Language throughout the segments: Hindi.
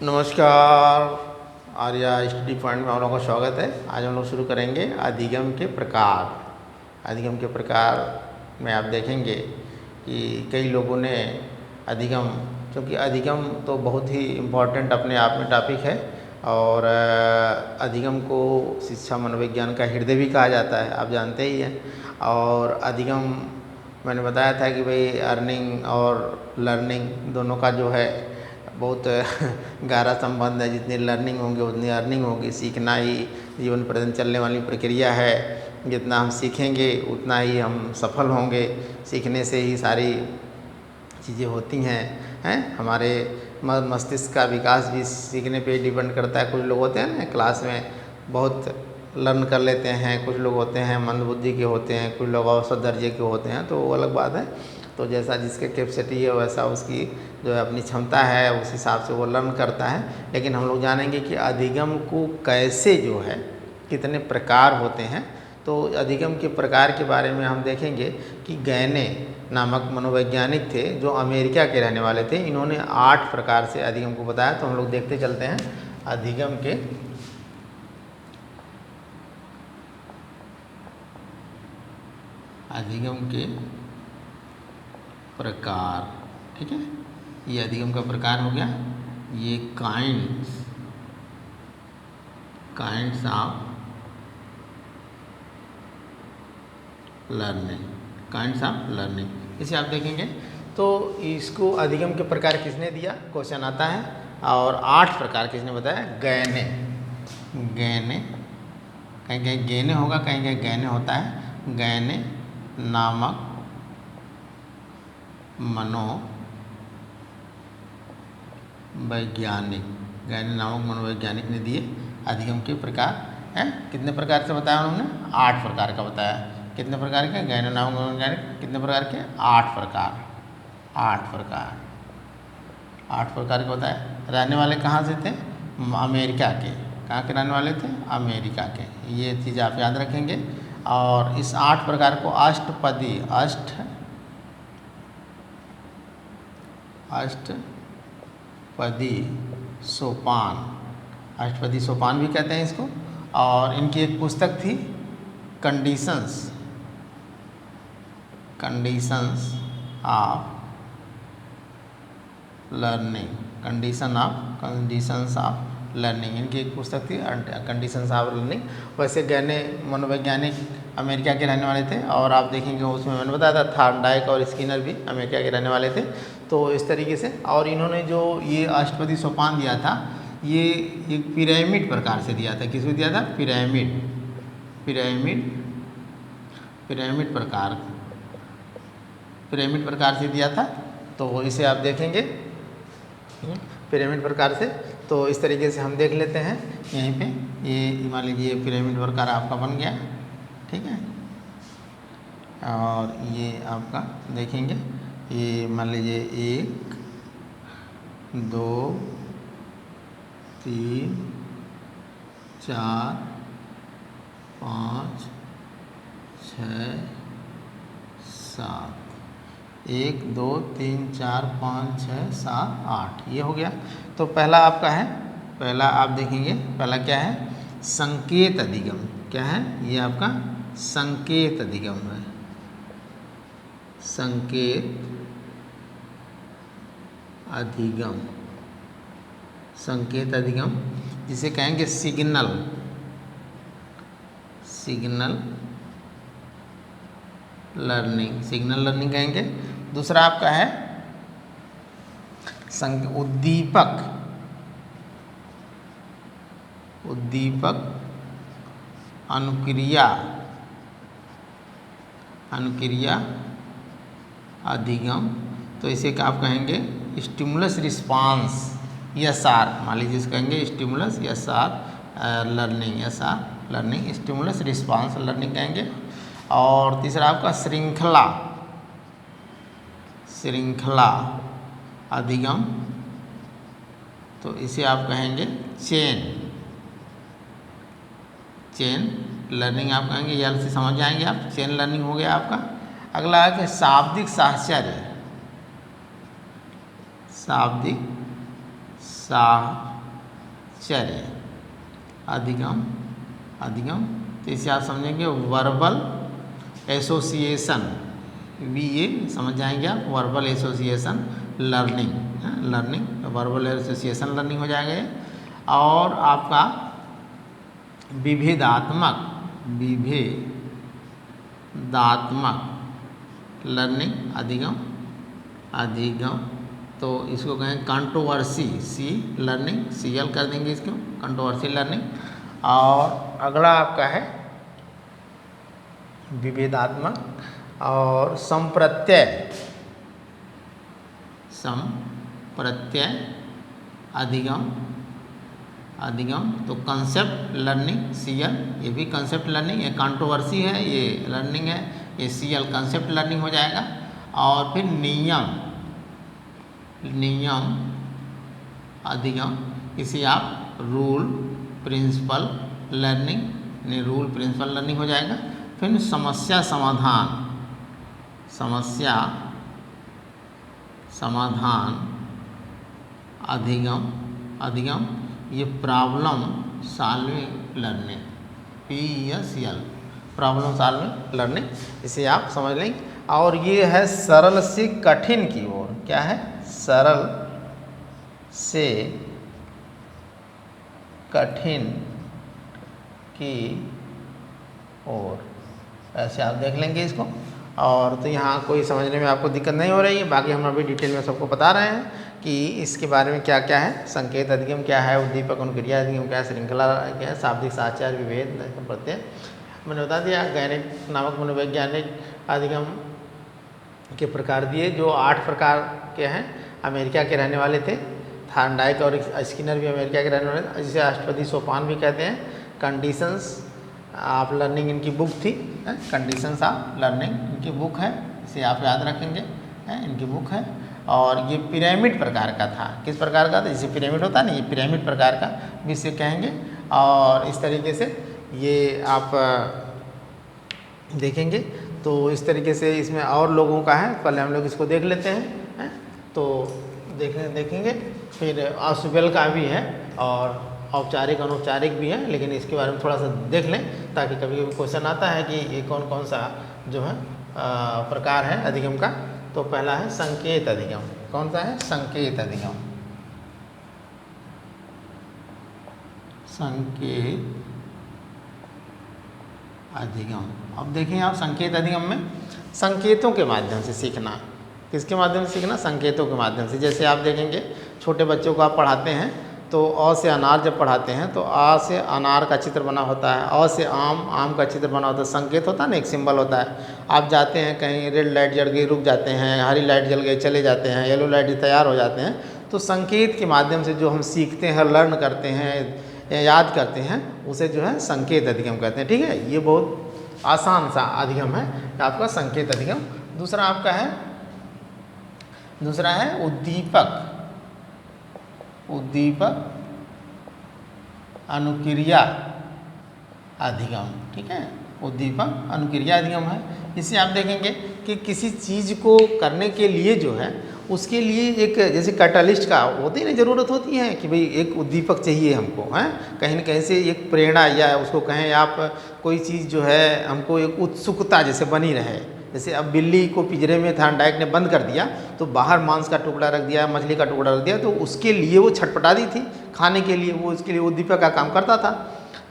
नमस्कार। आर्या स्टडी पॉइंट में आप लोगों का स्वागत है। आज हम लोग शुरू करेंगे अधिगम के प्रकार। अधिगम के प्रकार में आप देखेंगे कि कई लोगों ने अधिगम, क्योंकि अधिगम तो बहुत ही इम्पोर्टेंट अपने आप में टॉपिक है और अधिगम को शिक्षा मनोविज्ञान का हृदय भी कहा जाता है, आप जानते ही हैं। और अधिगम मैंने बताया था कि भाई अर्निंग और लर्निंग दोनों का जो है बहुत गहरा संबंध है। जितनी लर्निंग होंगी उतनी अर्निंग होगी। सीखना ही जीवन पर्यंत चलने वाली प्रक्रिया है। जितना हम सीखेंगे उतना ही हम सफल होंगे। सीखने से ही सारी चीज़ें होती हैं हमारे मस्तिष्क का विकास भी सीखने पे डिपेंड करता है। कुछ लोग होते हैं ना क्लास में बहुत लर्न कर लेते हैं, कुछ लोग होते हैं मंदबुद्धि के होते हैं, कुछ लोग औसत दर्जे के होते हैं, तो वो अलग बात है। तो जैसा जिसके कैपेसिटी है वैसा उसकी जो है अपनी क्षमता है, उस हिसाब से वो लर्न करता है। लेकिन हम लोग जानेंगे कि अधिगम को कैसे जो है कितने प्रकार होते हैं। तो अधिगम के प्रकार के बारे में हम देखेंगे कि गैने नामक मनोवैज्ञानिक थे जो अमेरिका के रहने वाले थे। इन्होंने 8 प्रकार से अधिगम को बताया। तो हम लोग देखते चलते हैं अधिगम के प्रकार। ठीक है, ये अधिगम का प्रकार हो गया। ये काइंड्स ऑफ लर्निंग, इसे आप देखेंगे। तो इसको अधिगम के प्रकार किसने दिया, क्वेश्चन आता है। और 8 प्रकार किसने बताया, गैने। कहीं कहीं गैने होगा, कहीं कहीं गैने होता है। गैने नामक मनोवैज्ञानिक ने दिए अधिगम के प्रकार हैं। कितने प्रकार से बताया उन्होंने, 8 प्रकार का बताया। कितने प्रकार के, गैने नामक मनोवैज्ञानिक कितने प्रकार के, 8 प्रकार का बताया। रहने वाले कहाँ से थे, अमेरिका के। कहाँ के रहने वाले थे, अमेरिका के। ये चीज़ आप याद रखेंगे। और इस 8 प्रकार को अष्टपदी सोपान भी कहते हैं इसको। और इनकी एक पुस्तक थी, कंडीशंस ऑफ लर्निंग। इनकी एक पुस्तक थी कंडीशंस ऑफ लर्निंग। वैसे गैने मनोवैज्ञानिक अमेरिका के रहने वाले थे। और आप देखेंगे उसमें मैंने बताया था थॉर्नडाइक और स्किनर भी अमेरिका के रहने वाले थे। तो इस तरीके से, और इन्होंने जो ये अष्टपदी सोपान दिया था, ये एक पिरामिड प्रकार से दिया था। किसमें दिया था, पिरामिड प्रकार से दिया था। तो इसे आप देखेंगे पिरामिड प्रकार से। तो इस तरीके से हम देख लेते हैं यहीं पे। ये मान लीजिए पिरामिड प्रकार आपका बन गया, ठीक है। और ये आपका देखेंगे, ये मान लीजिए 1 2 3 4 5 6 7 1 2 3 4 5 6 7 8, ये हो गया। तो पहला आपका है, पहला आप देखेंगे, पहला क्या है, संकेत अधिगम। क्या है, ये आपका संकेत अधिगम है। संकेत अधिगम जिसे कहेंगे सिग्नल लर्निंग कहेंगे। दूसरा आपका है उद्दीपक अनुक्रिया अधिगम। तो इसे क्या आप कहेंगे, स्टिमुलस रिस्पांस SR। मान लीजिए इसको कहेंगे stimulus SR learning, stimulus response learning कहेंगे। और तीसरा आपका श्रृंखला अधिगम। तो इसे आप कहेंगे चेन लर्निंग आप कहेंगे। ये से समझ जाएंगे आप, चेन लर्निंग हो गया आपका। अगला है कि शाब्दिक साहचर्य, अधिगम, अधिगम। तो इसे आप समझेंगे वर्बल एसोसिएशन, VA समझ जाएंगे आप, verbal association learning, learning, verbal association learning हो जाएगा ये। और आपका विभेदात्मक, विभेदात्मक लर्निंग, अधिगम, अधिगम। तो इसको कहें कंट्रोवर्सी, सी लर्निंग, CL कर देंगे इसको, कंट्रोवर्सी लर्निंग। और अगला आपका है विभेदात्मक और संप्रत्यय, संप्रत्यय अधिगम, अधिगम। तो कंसेप्ट लर्निंग, CL, ये भी कंसेप्ट लर्निंग, ये कंट्रोवर्सी है, ये लर्निंग है, ये CL कंसेप्ट लर्निंग हो जाएगा। और फिर नियम, नियम, अधिगम, इसे आप rule principle learning, rule principle learning हो जाएगा। फिर समस्या समाधान, समस्या समाधान अधिगम, अधिगम, ये problem solving learning, PSL, problem solving learning, इसे आप समझ लेंगे। और ये है सरल से कठिन की ओर, क्या है, सरल से कठिन की ओर, ऐसे आप देख लेंगे इसको। और तो यहाँ कोई समझने में आपको दिक्कत नहीं हो रही है, बाकी हम अभी डिटेल में सबको बता रहे हैं कि इसके बारे में क्या क्या है। संकेत अधिगम क्या है, उद्दीपक अनुक्रिया अधिगम क्या है, श्रृंखला क्या है, शाब्दिक साहचर्य, विभेद प्रत्यय मैंने बता दिया। गैनिक नामक मनोवैज्ञानिक अधिगम के प्रकार दिए, जो 8 प्रकार के हैं। अमेरिका के रहने वाले थे, थार्नडाइक और स्किनर भी अमेरिका के रहने वाले थे, जिसे अष्टपदी सोपान भी कहते हैं। कंडीशंस ऑफ लर्निंग इनकी बुक थी, कंडीशंस ऑफ लर्निंग इनकी बुक है, इसे आप याद रखेंगे, इनकी बुक है। और ये पिरामिड प्रकार का था, किस प्रकार का था, जैसे पिरामिड होता है ना, ये पिरामिड प्रकार का भी इसे कहेंगे। और इस तरीके से ये आप देखेंगे। तो इस तरीके से इसमें और लोगों का है, पहले हम लोग इसको देख लेते हैं, तो देखेंगे। फिर ऑसिबल का भी है और औपचारिक अनौपचारिक भी है, लेकिन इसके बारे में थोड़ा सा देख लें, ताकि कभी कभी क्वेश्चन आता है कि ये कौन कौन सा जो है प्रकार है अधिगम का। तो पहला है संकेत अधिगम, कौन सा है, संकेत अधिगम, संकेत अधिगम। अब देखें आप, संकेत अधिगम में संकेतों के माध्यम से सीखना, किसके माध्यम से सीखना, संकेतों के माध्यम से। जैसे आप देखेंगे छोटे बच्चों को आप पढ़ाते हैं, तो अ से अनार जब पढ़ाते हैं तो आ से अनार का चित्र बना होता है, अ से आम, आम का चित्र बना होता है, संकेत होता है ना, एक सिंबल होता है। आप जाते हैं कहीं, रेड लाइट जल गई रुक जाते हैं, हरी लाइट जल गई चले जाते हैं, येलो लाइट तैयार हो जाते हैं। तो संकेत के माध्यम से जो हम सीखते हैं, लर्न करते हैं, याद करते हैं, उसे जो है संकेत अधिगम कहते हैं। ठीक है, ये बहुत आसान सा अधिगम है आपका संकेत अधिगम। दूसरा आपका है, दूसरा है उद्दीपक, उद्दीपक अनुक्रिया अधिगम। ठीक है, उद्दीपक अनुक्रिया अधिगम है। इसे आप देखेंगे कि किसी चीज़ को करने के लिए जो है, उसके लिए एक जैसे कैटालिस्ट का होती है ना, ज़रूरत होती है कि भाई एक उद्दीपक चाहिए हमको, हैं कहीं न कहीं से एक प्रेरणा, या उसको कहें आप कोई चीज़ जो है हमको एक उत्सुकता जैसे बनी रहे। जैसे अब बिल्ली को पिंजरे में थार्नडाइक ने बंद कर दिया, तो बाहर मांस का टुकड़ा रख दिया, मछली का टुकड़ा रख दिया, तो उसके लिए वो छटपटाती थी खाने के लिए, वो उसके लिए उद्दीपक का काम करता था।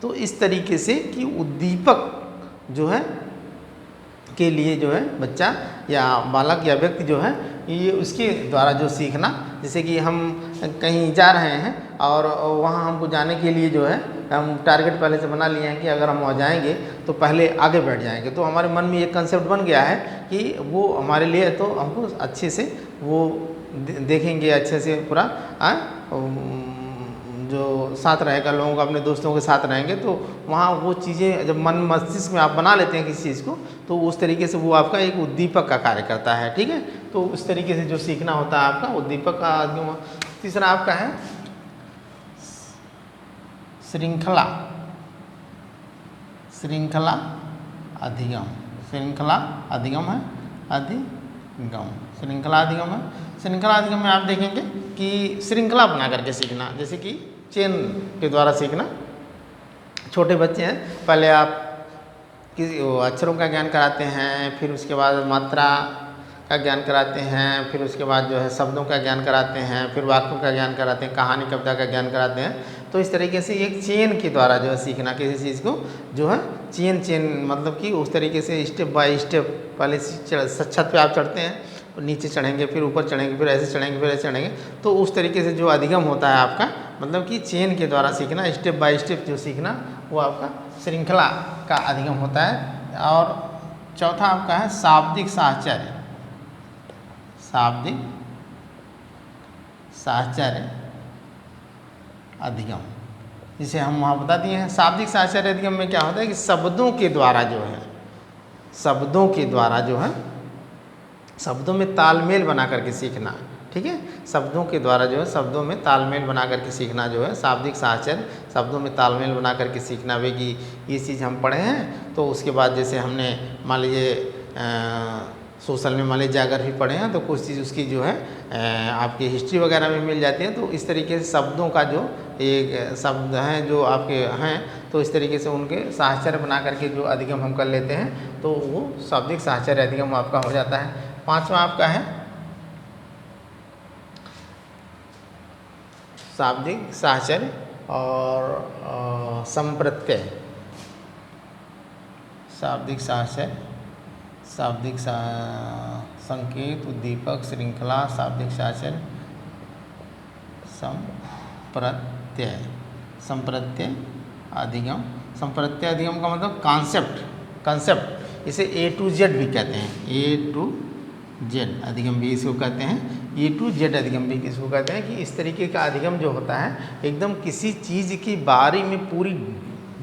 तो इस तरीके से कि उद्दीपक जो है के लिए जो है बच्चा या बालक या व्यक्ति जो है, ये उसके द्वारा जो सीखना, जैसे कि हम कहीं जा रहे हैं और वहाँ हमको जाने के लिए जो है हम टारगेट पहले से बना लिए हैं कि अगर हम वहाँ जाएंगे तो पहले आगे बैठ जाएंगे, तो हमारे मन में एक कंसेप्ट बन गया है कि वो हमारे लिए, तो हमको अच्छे से वो देखेंगे, अच्छे से पूरा जो साथ रहेगा, लोगों को अपने दोस्तों के साथ रहेंगे, तो वहाँ वो चीज़ें जब मन मस्तिष्क में आप बना लेते हैं किसी चीज़ को, तो उस तरीके से वो आपका एक उद्दीपक का कार्य करता है। ठीक है, तो उस तरीके से जो सीखना होता है आपका उद्दीपक का। तीसरा आपका है श्रृंखला, श्रृंखला अधिगम, श्रृंखला अधिगम है, अधिगम, श्रृंखला अधिगम है। श्रृंखला अधिगम में आप देखेंगे की श्रृंखला बना करके सीखना, जैसे कि चेन के द्वारा सीखना। छोटे बच्चे हैं, पहले आप किसी अक्षरों का ज्ञान कराते हैं, फिर उसके बाद मात्रा का ज्ञान कराते हैं, फिर उसके बाद जो है शब्दों का ज्ञान कराते हैं, फिर वाक्यों का ज्ञान कराते हैं, कहानी कविता का ज्ञान कराते हैं। तो इस तरीके से एक चेन के द्वारा जो है सीखना, किसी चीज़ को जो है चेन मतलब कि उस तरीके से स्टेप बाय स्टेप, पहले छत पे आप चढ़ते हैं, नीचे चढ़ेंगे, फिर ऊपर चढ़ेंगे, फिर ऐसे चढ़ेंगे, फिर ऐसे चढ़ेंगे। तो उस तरीके से जो अधिगम होता है आपका, मतलब कि चेन के द्वारा सीखना, स्टेप बाय स्टेप जो सीखना, वो आपका श्रृंखला का अधिगम होता है। और चौथा आपका है शाब्दिक साहचर्य। शाब्दिक साहचर्य अधिगम, जिसे हम वहाँ बता दिए हैं। शाब्दिक साहचर्य अधिगम में क्या होता है कि शब्दों के द्वारा जो है, शब्दों के द्वारा जो है, शब्दों में तालमेल बना करके सीखना। ठीक है, शब्दों के द्वारा जो है शब्दों में तालमेल बना करके सीखना जो है शाब्दिक साहचर्य। शब्दों में तालमेल बना करके सीखना वे कि ये चीज़ हम पढ़े हैं, तो उसके बाद जैसे हमने मान लीजिए सोशल में मान लीजिए अगर भी पढ़े हैं, तो कुछ चीज़ उसकी जो है आपकी हिस्ट्री वगैरह में मिल जाती है। तो इस तरीके से शब्दों का जो एक शब्द हैं जो आपके हैं, तो इस तरीके से उनके साहचर्य बना करके जो अधिगम हम कर लेते हैं, तो वो शाब्दिक साहचर्य अधिगम आपका हो जाता है। पांचवा आपका है शाब्दिक साहचर्य और संप्रत्यय। शाब्दिक साहचर्य, शाब्दिक संकेत, उद्दीपक, श्रृंखला, शाब्दिक साहचर्य, संप्रत्यय, संप्रत्यय अधिगम। संप्रत्यय अधिगम का मतलब कॉन्सेप्ट, इसे A to Z भी कहते हैं। A to Z अधिगम भी इसको कहते हैं। A to Z अधिगम भी किसको कहते हैं कि इस तरीके का अधिगम जो होता है, एकदम किसी चीज़ की बारे में पूरी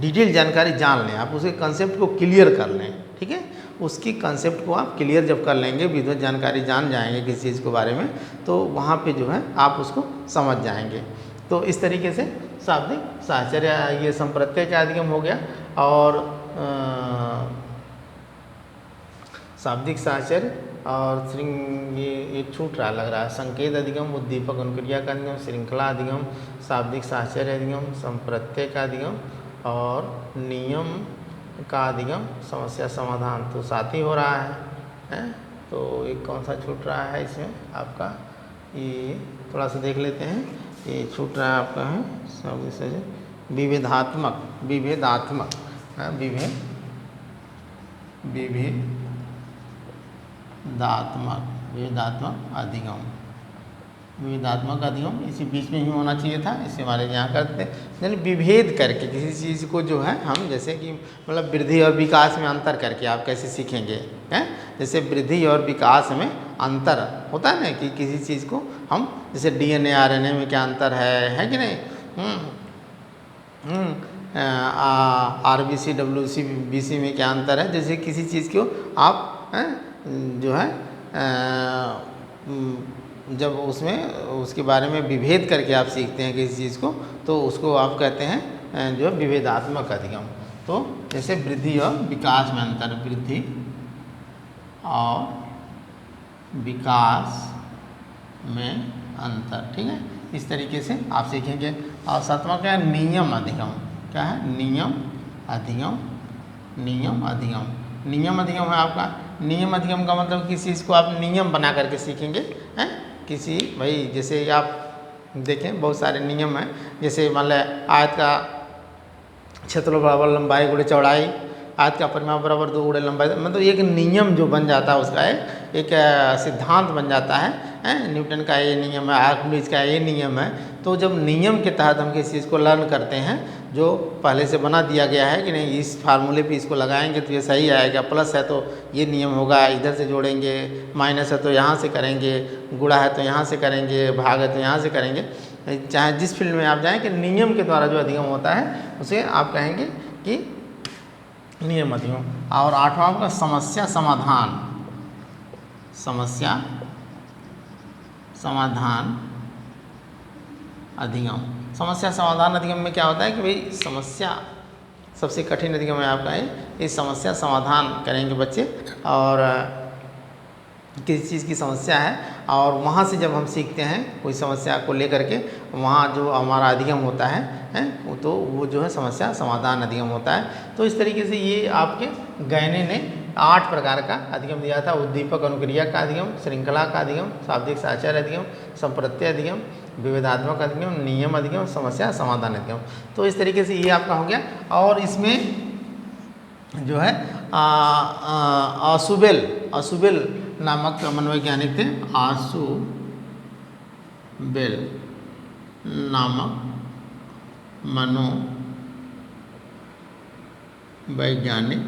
डिटेल जानकारी जान लें, आप उसके कंसेप्ट को क्लियर कर लें। ठीक है, उसकी कंसेप्ट को आप क्लियर जब कर लेंगे, विधिवत जानकारी जान जाएंगे किसी चीज़ के बारे में, तो वहाँ पे जो है आप उसको समझ जाएंगे। तो इस तरीके से शाब्दिक साहचर्य, ये संप्रत्यय का अधिगम हो गया। और शाब्दिक साहचर्य और ये छूट रहा लग रहा है। संकेत अधिगम, उद्दीपक अनुक्रिया का अधिगम, श्रृंखला अधिगम, शाब्दिक साहचर्य अधिगम, संप्रत्यय का अधिगम और नियम का अधिगम, समस्या समाधान तो साथ ही हो रहा है। तो एक कौन सा छूट रहा है इसमें आपका, ये थोड़ा सा देख लेते हैं। ये छूट रहा है आपका है विभेदात्मक, विभेदात्मक अधिगम, विभेदात्मक अधिगम इसी बीच में ही होना चाहिए था, इसे हमारे यहाँ करते हैं। यानी विभेद करके किसी चीज़ को जो है हम, जैसे कि मतलब वृद्धि और विकास में अंतर करके आप कैसे सीखेंगे हैं। जैसे वृद्धि और विकास में अंतर होता है ना, कि किसी चीज़ को हम, जैसे DNA RNA में क्या अंतर है कि नहीं। RBC WBC में क्या अंतर है, जैसे किसी चीज़ को आप जो है जब उसमें उसके बारे में विभेद करके आप सीखते हैं किसी चीज़ को, तो उसको आप कहते हैं जो विभेदात्मक अधिगम। तो जैसे वृद्धि और विकास में अंतर, वृद्धि और विकास में अंतर। ठीक है, इस तरीके से आप सीखेंगे। और सातवां क्या है, नियम अधिगम। क्या है, नियम अधिगम। नियम अधिगम, नियम अधिगम है आपका। नियम अधिगम का मतलब किसी चीज़ को आप नियम बना करके सीखेंगे हैं। किसी भाई जैसे आप देखें बहुत सारे नियम हैं, जैसे मान लें आयत का क्षेत्रफल बराबर लंबाई गुणे चौड़ाई, आयत का परिमाप बराबर 2 गुणे लंबाई, मतलब एक नियम जो बन जाता है उसका एक सिद्धांत बन जाता है। न्यूटन का ये नियम है, आर्किमिडीज का ये नियम है। तो जब नियम के तहत हम किसी चीज़ को लर्न करते हैं, जो पहले से बना दिया गया है कि नहीं, इस फार्मूले पे इसको लगाएंगे तो ये सही आएगा, प्लस है तो ये नियम होगा, इधर से जोड़ेंगे, माइनस है तो यहाँ से करेंगे, गुणा है तो यहाँ से करेंगे, भाग है तो यहाँ से करेंगे। चाहे जिस फील्ड में आप जाएँ कि नियम के द्वारा जो अधिगम होता है उसे आप कहेंगे कि नियम अधिगम। और आठवां का समस्या समाधान, समस्या समाधान अधिगम। समस्या समाधान अधिगम में क्या होता है कि भाई समस्या सबसे कठिन अधिगम है आपका, ये समस्या समाधान करेंगे बच्चे। और किसी चीज़ की समस्या है और वहाँ से जब हम सीखते हैं कोई समस्या को लेकर के, वहाँ जो हमारा अधिगम होता है हैं, तो वो जो है समस्या समाधान अधिगम होता है। तो इस तरीके से ये आपके गैने ने 8 प्रकार का अधिगम दिया था। उद्दीपक अनुक्रिया का अधिगम, श्रृंखला का अधिगम, शाब्दिक साचार अधिगम, संप्रत्यय अधिगम, विविधात्मक अधिगम, नियम अधिगम, समस्या समाधान अधिगम। तो इस तरीके से ये आपका हो गया। और इसमें जो है आशुबेल नामक मनोवैज्ञानिक थे। आशुबेल नामक मनोवैज्ञानिक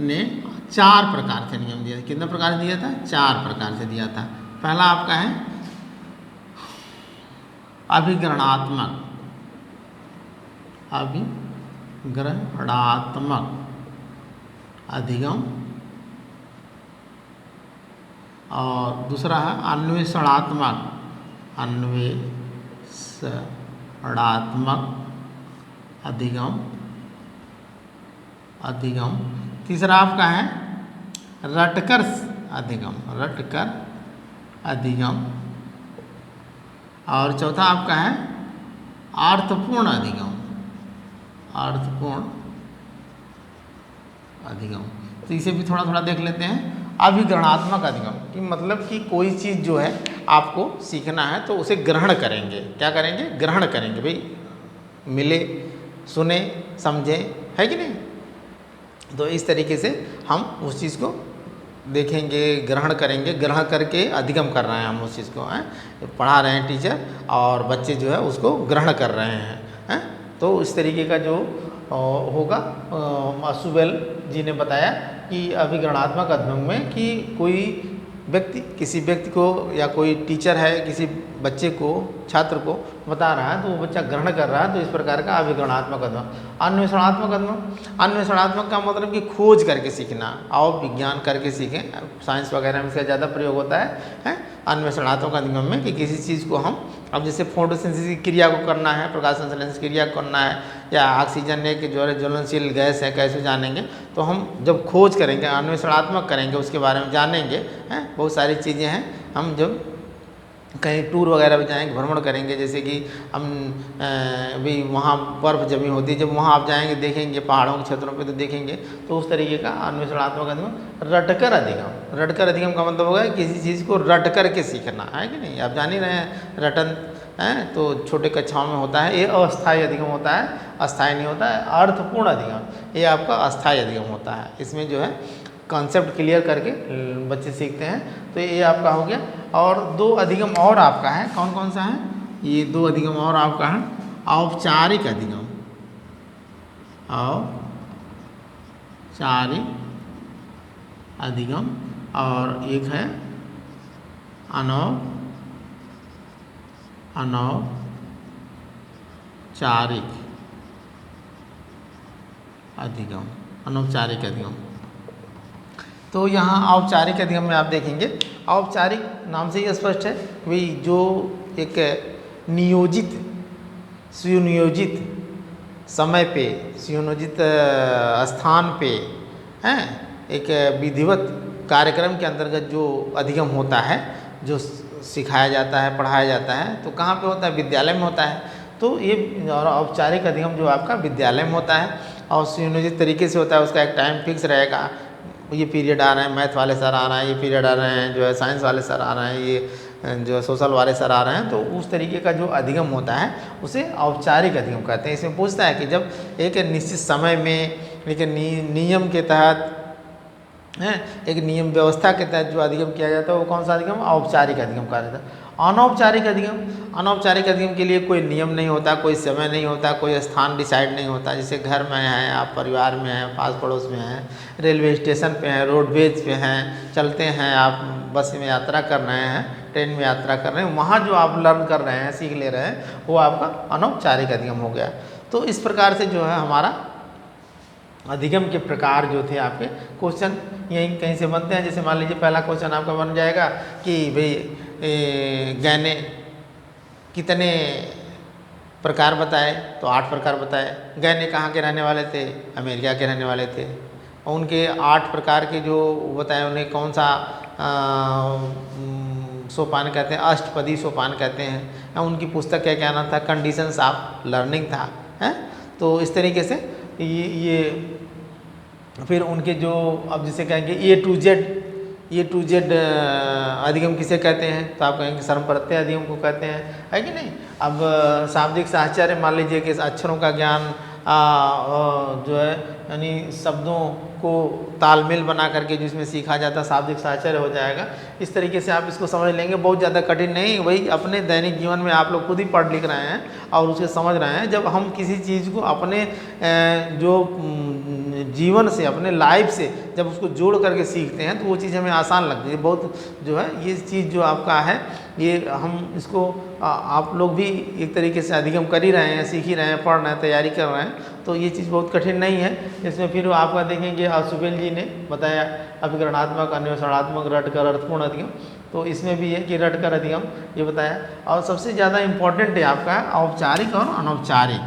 ने 4 प्रकार से नियम दिया था। कितने प्रकार से दिया था? 4 प्रकार से दिया था। पहला आपका है अभिग्रहणात्मक अधिगम, और दूसरा है अन्वेषणात्मक अधिगम। तीसरा आपका है रटकर अधिगम, और चौथा आपका है अर्थपूर्ण अधिगम। तो इसे भी थोड़ा थोड़ा देख लेते हैं। अभिग्रहणात्मक अधिगम कि मतलब कि कोई चीज़ जो है आपको सीखना है तो उसे ग्रहण करेंगे। क्या करेंगे? ग्रहण करेंगे। भाई मिले, सुने, समझे, है कि नहीं? तो इस तरीके से हम उस चीज़ को देखेंगे, ग्रहण करेंगे। ग्रहण करके अधिगम कर रहे हैं हम उस चीज़ को, हैं, पढ़ा रहे हैं टीचर और बच्चे जो है उसको ग्रहण कर रहे हैं। तो इस तरीके का जो होगा, आशुबेल जी ने बताया कि अभिग्रहणात्मक अधिगम में कि कोई व्यक्ति किसी व्यक्ति को या कोई टीचर है किसी बच्चे को, छात्र को बता रहा है तो वो बच्चा ग्रहण कर रहा है, तो इस प्रकार का अभिग्रहणात्मक अधिगम। अन्वेषणात्मक का मतलब कि खोज करके सीखना, और विज्ञान करके सीखें। साइंस वगैरह में इसका ज़्यादा प्रयोग होता है अन्वेषणात्मक अधिगम में कि किसी चीज़ को हम, अब जैसे फोटोसिंथेसिस की क्रिया को करना है, प्रकाश संश्लेषण की क्रिया को करना है, या ऑक्सीजन एक जो है ज्वलनशील गैस है कैसे जानेंगे, तो हम जब खोज करेंगे, अन्वेषणात्मक करेंगे, उसके बारे में जानेंगे। बहुत सारी चीज़ें हैं। हम जब कहीं टूर वगैरह पे जाएंगे, भ्रमण करेंगे, जैसे कि हम भी वहाँ बर्फ़ जमी होती है, जब वहाँ आप जाएंगे देखेंगे पहाड़ों के क्षेत्रों पे तो देखेंगे, तो उस तरीके का अन्वेषणात्मक अधिगम। रटकर अधिगम का मतलब होगा किसी चीज़ को रट कर के सीखना, है कि नहीं? आप जान ही रहे हैं रटन है तो छोटे कक्षाओं में होता है। ये अस्थायी अधिगम होता है, अस्थायी नहीं होता है। अर्थपूर्ण अधिगम ये आपका अस्थायी अधिगम होता है। इसमें जो है कॉन्सेप्ट क्लियर करके बच्चे सीखते हैं। तो ये आपका हो गया। और 2 अधिगम और आपका है। कौन कौन सा है? ये 2 अधिगम और आपका है। औपचारिक अधिगम, और एक है अनौपचारिक अधिगम। तो यहाँ औपचारिक अधिगम में आप देखेंगे, औपचारिक नाम से ही स्पष्ट है वही जो एक नियोजित, सुनियोजित समय पे, सुनियोजित स्थान पे हैं, एक विधिवत कार्यक्रम के अंतर्गत जो अधिगम होता है, जो सिखाया जाता है, पढ़ाया जाता है, तो कहाँ पे होता है? विद्यालय में होता है। तो ये औपचारिक अधिगम जो आपका विद्यालय में होता है और सुनियोजित तरीके से होता है। उसका एक टाइम फिक्स रहेगा, ये पीरियड आ रहे हैं, मैथ वाले सर आ रहे हैं, ये पीरियड आ रहे हैं जो है साइंस वाले सर आ रहे हैं, ये जो सोशल वाले सर आ रहे हैं। तो उस तरीके का जो अधिगम होता है उसे औपचारिक अधिगम कहते हैं। इसमें पूछता है कि जब एक निश्चित समय में एक नियम के तहत, एक नियम व्यवस्था के तहत जो अधिगम किया जाता है वो कौन सा अधिगम? औपचारिक अधिगम कहा जाता है। अनौपचारिक अधिगम के लिए कोई नियम नहीं होता, कोई समय नहीं होता, कोई स्थान डिसाइड नहीं होता। जैसे घर में हैं आप, परिवार में हैं, पास पड़ोस में हैं, रेलवे स्टेशन पे हैं, रोडवेज पे हैं, चलते हैं आप, बस में यात्रा कर रहे हैं, ट्रेन में यात्रा कर रहे हैं, वहाँ जो आप लर्न कर रहे हैं, सीख ले रहे हैं, वो आपका अनौपचारिक अधिगम हो गया। तो इस प्रकार से जो है हमारा अधिगम के प्रकार जो थे आपके क्वेश्चन यहीं कहीं से बनते हैं। जैसे मान लीजिए पहला क्वेश्चन आपका बन जाएगा कि भाई गैने कितने प्रकार बताए, तो 8 प्रकार बताए। गैने कहाँ के रहने वाले थे? अमेरिका के रहने वाले थे। और उनके 8 प्रकार के जो बताए, उन्हें कौन सा सोपान कहते हैं, अष्टपदी सोपान कहते हैं। उनकी पुस्तक क्या नाम था, कंडीशंस ऑफ लर्निंग था, है। तो इस तरीके से ये फिर उनके जो, अब जिसे कहेंगे ए टू जेड अधिगम किसे कहते हैं, तो आप कहेंगे सर्व प्रत्यय अधिगम को कहते हैं, है कि नहीं। अब शाब्दिक साहचर्य मान लीजिए कि अक्षरों का ज्ञान जो है यानी शब्दों को तालमेल बना करके जिसमें सीखा जाता है, शाब्दिक साहचर्य हो जाएगा। इस तरीके से आप इसको समझ लेंगे, बहुत ज़्यादा कठिन नहीं, वही अपने दैनिक जीवन में आप लोग खुद ही पढ़ लिख रहे हैं और उसे समझ रहे हैं। जब हम किसी चीज़ को अपने जो जीवन से, अपने लाइफ से जब उसको जोड़ करके सीखते हैं तो वो चीज़ हमें आसान लगती है बहुत। जो है ये चीज़ जो आपका है, ये हम इसको आप लोग भी एक तरीके से अधिगम कर ही रहे हैं, सीख ही रहे हैं, पढ़ रहे हैं, तैयारी कर रहे हैं, तो ये चीज़ बहुत कठिन नहीं है। इसमें फिर आपका देखेंगे सुबेल जी ने बताया अभिकरणात्मक, अन्वेषणात्मक, रटकर अर्थपूर्ण अधिगम, तो इसमें भी है कि रटकर अधिगम ये बताया। और सबसे ज़्यादा इम्पॉर्टेंट है आपका औपचारिक और अनौपचारिक,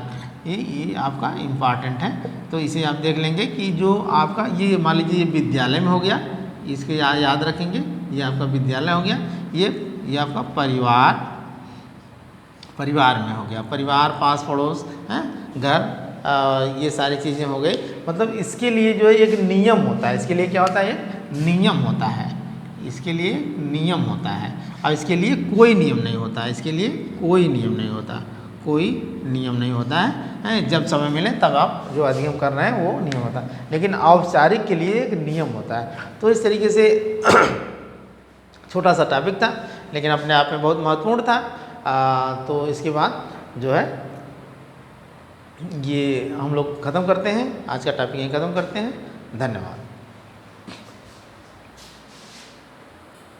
ये आपका इम्पॉर्टेंट है। तो इसे आप देख लेंगे कि जो आपका ये मान लीजिए ये विद्यालय में हो गया, इसके याद रखेंगे, ये आपका विद्यालय हो गया, ये आपका परिवार में हो गया, परिवार, पास पड़ोस, हैं, घर, ये सारी चीज़ें हो गई। मतलब इसके लिए जो है एक नियम होता है, इसके लिए क्या होता है, ये नियम होता है, इसके लिए नियम होता है। और इसके लिए कोई नियम नहीं होता है, इसके लिए कोई नियम नहीं होता, कोई नियम नहीं होता है। जब समय मिले तब आप जो अधिगम कर रहे हैं वो नियम होता है, लेकिन औपचारिक के लिए एक नियम होता है। तो इस तरीके से छोटा सा टॉपिक था, लेकिन अपने आप में बहुत महत्वपूर्ण था। तो इसके बाद जो है ये हम लोग ख़त्म करते हैं, आज का टॉपिक यहीं ख़त्म करते हैं। धन्यवाद।